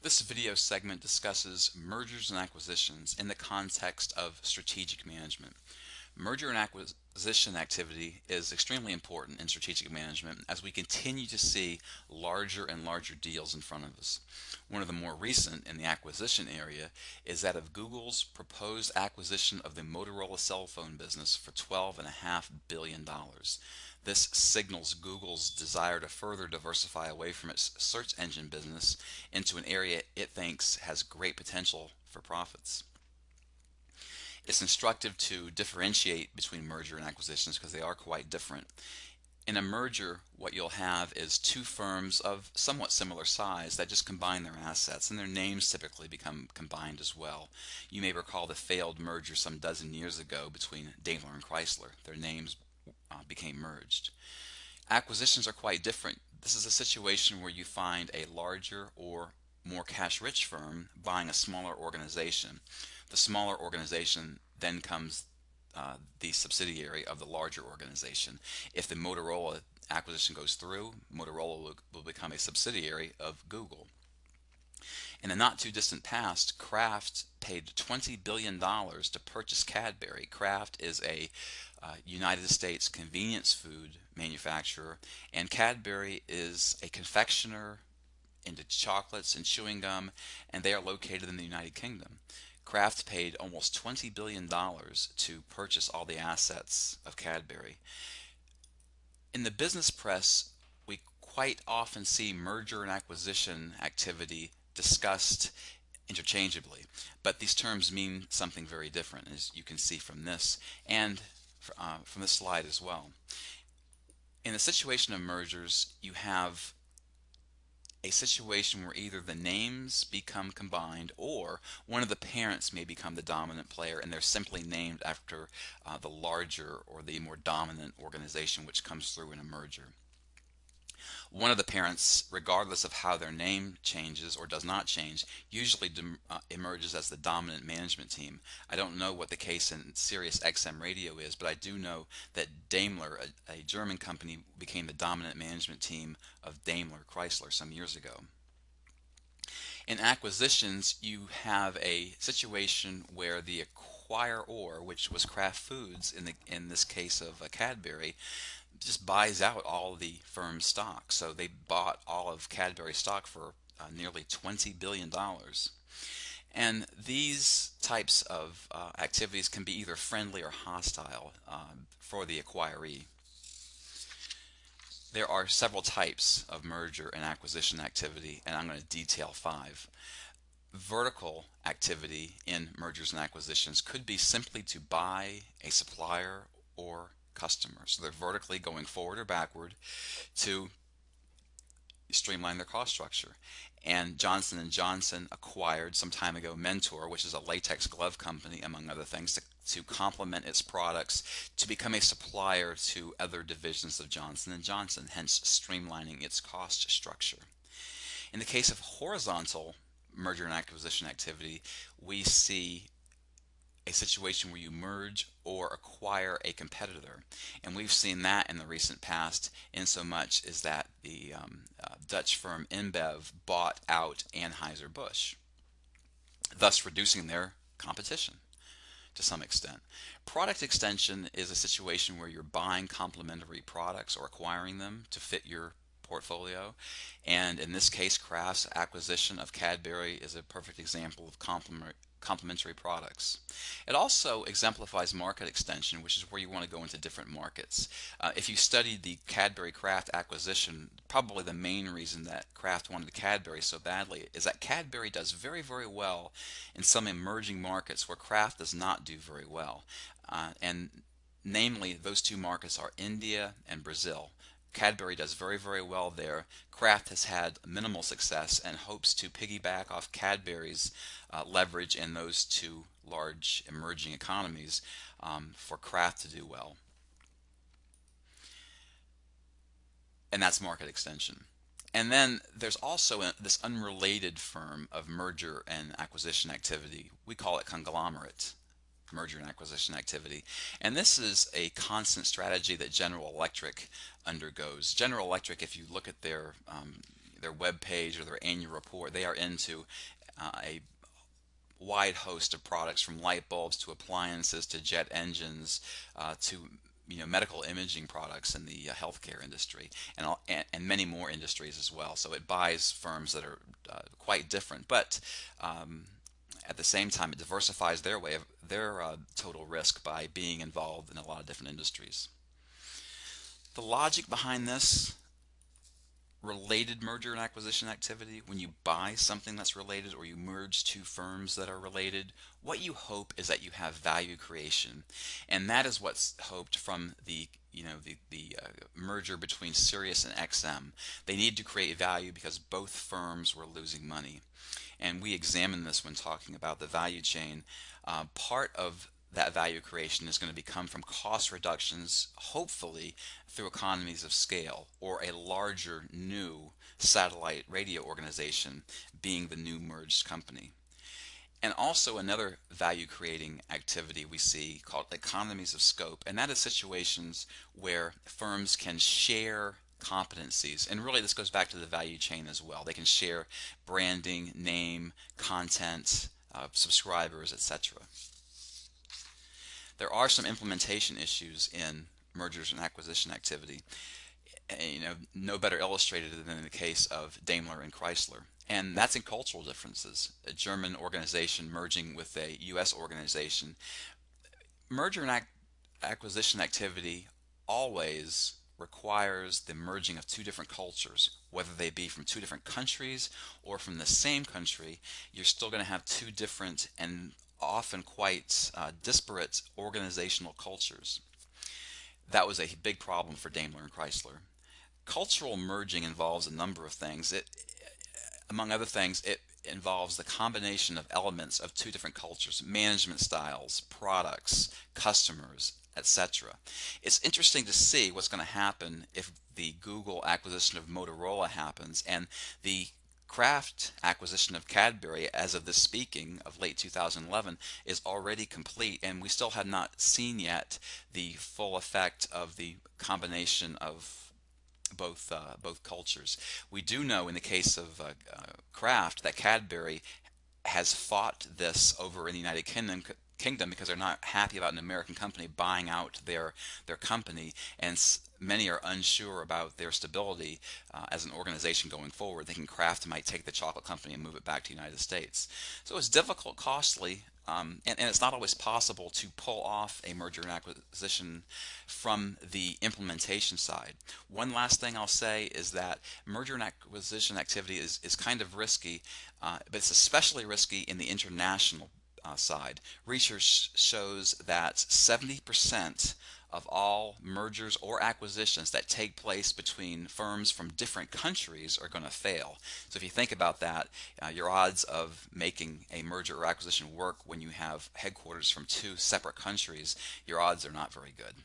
This video segment discusses mergers and acquisitions in the context of strategic management. Merger and acquisition activity is extremely important in strategic management as we continue to see larger and larger deals in front of us. One of the more recent in the acquisition area is that of Google's proposed acquisition of the Motorola cell phone business for $12.5 billion. This signals Google's desire to further diversify away from its search engine business into an area it thinks has great potential for profits. It's instructive to differentiate between merger and acquisitions because they are quite different. In a merger, what you'll have is two firms of somewhat similar size that just combine their assets, and their names typically become combined as well. You may recall the failed merger some dozen years ago between Daimler and Chrysler. Their names became merged. Acquisitions are quite different. This is a situation where you find a larger or more cash-rich firm buying a smaller organization. The smaller organization then comes the subsidiary of the larger organization. If the Motorola acquisition goes through, Motorola will become a subsidiary of Google. In the not too distant past, Kraft paid $20 billion to purchase Cadbury. Kraft is a United States convenience food manufacturer, and Cadbury is a confectioner into chocolates and chewing gum, and they are located in the United Kingdom. Kraft paid almost $20 billion to purchase all the assets of Cadbury. In the business press, we quite often see merger and acquisition activity discussed interchangeably, but these terms mean something very different, as you can see from this and from this slide as well. In the situation of mergers, you have a situation where either the names become combined or one of the parents may become the dominant player, and they're simply named after the larger or the more dominant organization which comes through in a merger. One of the parents, regardless of how their name changes or does not change, usually emerges as the dominant management team. I don't know what the case in Sirius XM radio is, but I do know that Daimler, a German company, became the dominant management team of Daimler Chrysler some years ago. In acquisitions, you have a situation where the acquirer, which was Kraft Foods in this case of Cadbury, just buys out all the firm's stock. So they bought all of Cadbury stock for nearly $20 billion. And these types of activities can be either friendly or hostile for the acquiree. There are several types of merger and acquisition activity, and I'm going to detail 5. Vertical activity in mergers and acquisitions could be simply to buy a supplier or customer. So they're vertically going forward or backward to streamline their cost structure. And Johnson & Johnson acquired some time ago Mentor, which is a latex glove company, among other things, to complement its products to become a supplier to other divisions of Johnson & Johnson, hence streamlining its cost structure. In the case of horizontal merger and acquisition activity, we see a situation where you merge or acquire a competitor, and we've seen that in the recent past in so much as that the Dutch firm InBev bought out Anheuser-Busch, thus reducing their competition to some extent. Product extension is a situation where you're buying complementary products or acquiring them to fit your portfolio, and in this case Kraft's acquisition of Cadbury is a perfect example of complementary products. It also exemplifies market extension, which is where you want to go into different markets. If you studied the Cadbury Kraft acquisition, probably the main reason that Kraft wanted Cadbury so badly is that Cadbury does very, very well in some emerging markets where Kraft does not do very well. And namely, those two markets are India and Brazil. Cadbury does very, very well there. Kraft has had minimal success and hopes to piggyback off Cadbury's leverage in those two large emerging economies for Kraft to do well. And that's market extension. And then there's also this unrelated firm of merger and acquisition activity. We call it conglomerate merger and acquisition activity. And this is a constant strategy that General Electric undergoes. General Electric, if you look at their their web page or their annual report. They are into a wide host of products, from light bulbs to appliances to jet engines to medical imaging products in the healthcare industry, and many more industries as well. So it buys firms that are quite different, but at the same time it diversifies their total risk by being involved in a lot of different industries. The logic behind this: related merger and acquisition activity. When you buy something that's related or you merge two firms that are related, what you hope is that you have value creation, and that is what's hoped from the merger between Sirius and XM. They need to create value because both firms were losing money, and we examine this when talking about the value chain. Part of that value creation is going to come from cost reductions, hopefully through economies of scale, or a larger new satellite radio organization being the new merged company. And also another value creating activity we see called economies of scope, and that is situations where firms can share competencies. And really this goes back to the value chain as well. They can share branding, name, content, subscribers, etc. There are some implementation issues in mergers and acquisition activity. No better illustrated than in the case of Daimler and Chrysler. And that's in cultural differences. A German organization merging with a US organization. Merger and acquisition activity always requires the merging of two different cultures, whether they be from two different countries or from the same country. You're still going to have two different and often quite disparate organizational cultures. That was a big problem for Daimler and Chrysler. Cultural merging involves a number of things. Among other things, it involves the combination of elements of two different cultures: management styles, products, customers, etc. It's interesting to see what's going to happen if the Google acquisition of Motorola happens and the Kraft acquisition of Cadbury, as of this speaking, of late 2011, is already complete, and we still have not seen yet the full effect of the combination of both cultures. We do know in the case of Kraft that Cadbury has fought this over in the United Kingdom because they're not happy about an American company buying out their company, and many are unsure about their stability as an organization going forward, thinking Kraft might take the chocolate company and move it back to the United States. So it's difficult, costly, and it's not always possible to pull off a merger and acquisition from the implementation side. One last thing I'll say is that merger and acquisition activity is kind of risky, but it's especially risky in the international side. Research shows that 70% of all mergers or acquisitions that take place between firms from different countries are going to fail. So if you think about that, your odds of making a merger or acquisition work when you have headquarters from two separate countries, your odds are not very good.